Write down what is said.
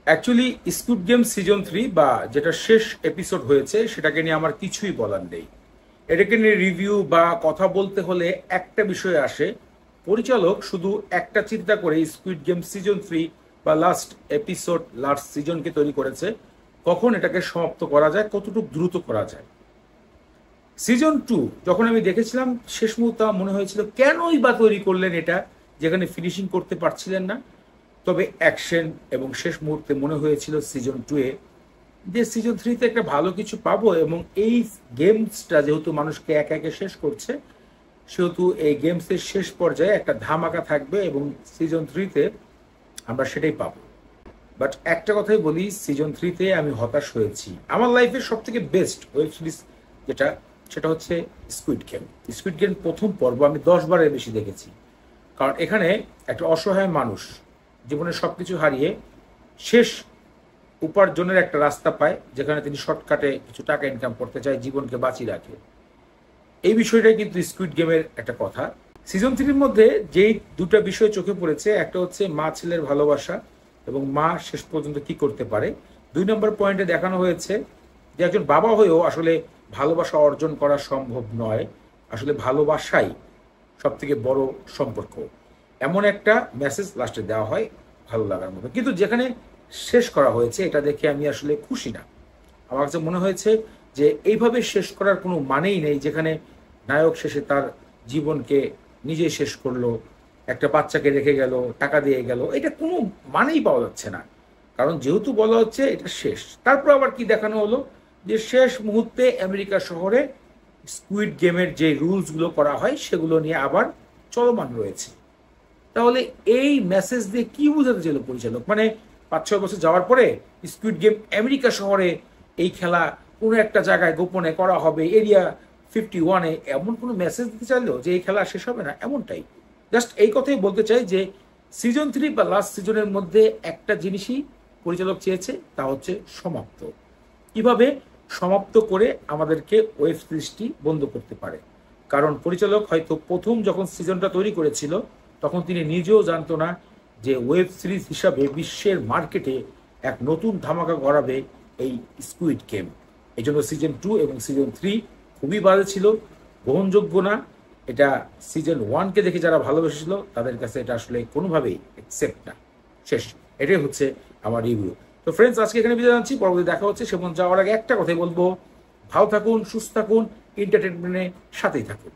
Actually squid game season 3 বা যেটা শেষ এপিসোড হয়েছে সেটাকে নিয়ে আমার কিছুই বলার নেই। এটাকে নিয়ে রিভিউ বা কথা বলতে হলে একটা বিষয় আসে, পরিচালক শুধু একটা চিন্তা করে স্কুইড গেম সিজন 3 বা লাস্ট এপিসোড লাস্ট সিজনকে তৈরি করেছে, কখন এটাকে সমাপ্ত করা যায়, কতটুকু দ্রুত করা যায়। সিজন 2 যখন আমি দেখেছিলাম শেষ মুহূর্তে আমার মনে হয়েছিল কেনই বা তৈরি করলেন এটা, যেখানে ফিনিশিং করতে পারছিলেন না। তবে অ্যাকশন এবং শেষ মুহূর্তে মনে হয়েছিল সিজন 2 যে সিজন 3 একটা ভালো কিছু পাবো, এবং এই গেমসটা যেহেতু মানুষকে একে একে শেষ করছে, সেহেতু এই গেমসের শেষ পর্যায়ে একটা ধামাকা থাকবে এবং সিজন 3 আমরা সেটাই পাবো। বাট একটা কথাই বলি, সিজন 3 আমি হতাশ হয়েছি। আমার লাইফের সব থেকে বেস্ট ওয়েব সিরিজ যেটা, সেটা হচ্ছে স্কুইড গেম। স্কুইড গেম প্রথম পর্ব আমি 10 বারের বেশি দেখেছি। কারণ এখানে একটা অসহায় মানুষ জীবনে সবকিছু হারিয়ে শেষ উপার্জনের একটা রাস্তা পায়, যেখানে তিনি শর্টকাটে কিছু টাকা ইনকাম করতে চায়, জীবনকে বাঁচিয়ে রাখে। এই বিষয়টাই কিন্তু স্কুইড গেমের একটা কথা। সিজন 3 মধ্যে যেই দুটো বিষয় চোখে পড়েছে, একটা হচ্ছে মা ছেলের ভালোবাসা এবং মা শেষ পর্যন্ত কি করতে পারে। 2 নম্বর পয়েন্টে দেখানো হয়েছে যে একজন বাবা হয়েও আসলে ভালোবাসা অর্জন করা সম্ভব নয়, আসলে ভালোবাসাই সব থেকে বড় সম্পর্ক। এমন একটা মেসেজ লাস্টে দেওয়া হয় ভালো লাগার মতো। কিন্তু যেখানে শেষ করা হয়েছে এটা দেখে আমি আসলে খুশি না। আমার কাছে মনে হয়েছে যে এইভাবে শেষ করার কোনো মানেই নেই, যেখানে নায়ক শেষে তার জীবনকে নিজে শেষ করলো, একটা বাচ্চাকে রেখে গেল, টাকা দিয়ে গেল, এটা কোনো মানেই পাওয়া যাচ্ছে না। কারণ যেহেতু বলা হচ্ছে এটা শেষ, তারপর আবার কি দেখানো হলো যে শেষ মুহূর্তে আমেরিকা শহরে স্কুইড গেমের যে রুলসগুলো করা হয় সেগুলো নিয়ে আবার চলমান রয়েছে। তাহলে এই মেসেজ দিয়ে কি বোঝাতে চাইল পরিচালক? মানে 5-6 বছর যাওয়ার পরে স্কুইড গেম আমেরিকা শহরে এই খেলা কোনো একটা জায়গায় গোপনে করা হবে, এরিয়া 51-এ, এমন কোনো মেসেজ দিতে চাইলো যে এই খেলা শেষ হবে না? এমনটাই জাস্ট এই কথাই বলতে চাই যে সিজন 3 বা লাস্ট সিজনের মধ্যে একটা জিনিসই পরিচালক চেয়েছে, তা হচ্ছে সমাপ্ত। কিভাবে সমাপ্ত করে আমাদেরকে ওয়েব সিরিজটি বন্ধ করতে পারে। কারণ পরিচালক হয়তো প্রথম যখন সিজনটা তৈরি করেছিল তখন তিনি নিজেও জানতো না যে ওয়েব সিরিজ হিসাবে বিশ্বের মার্কেটে এক নতুন ধামাকা গড়াবে এই স্কুইড গেম। এই জন্য সিজন 2 এবং সিজন 3 খুবই বাজে ছিল, গ্রহণযোগ্য না। এটা সিজন 1কে দেখে যারা ভালোবেসেছিল তাদের কাছে এটা আসলে কোনোভাবেই অ্যাকসেপ্ট না। শেষ, এটাই হচ্ছে আমার রিভিউ। তো ফ্রেন্ডস, আজকে এখানে বিদায় জানাচ্ছি, পরবর্তী দেখা হচ্ছে। সেমন যাওয়ার আগে একটা কথাই বলবো, ভালো থাকুন, সুস্থ থাকুন, এন্টারটেনমেন্টের সাথেই থাকুন।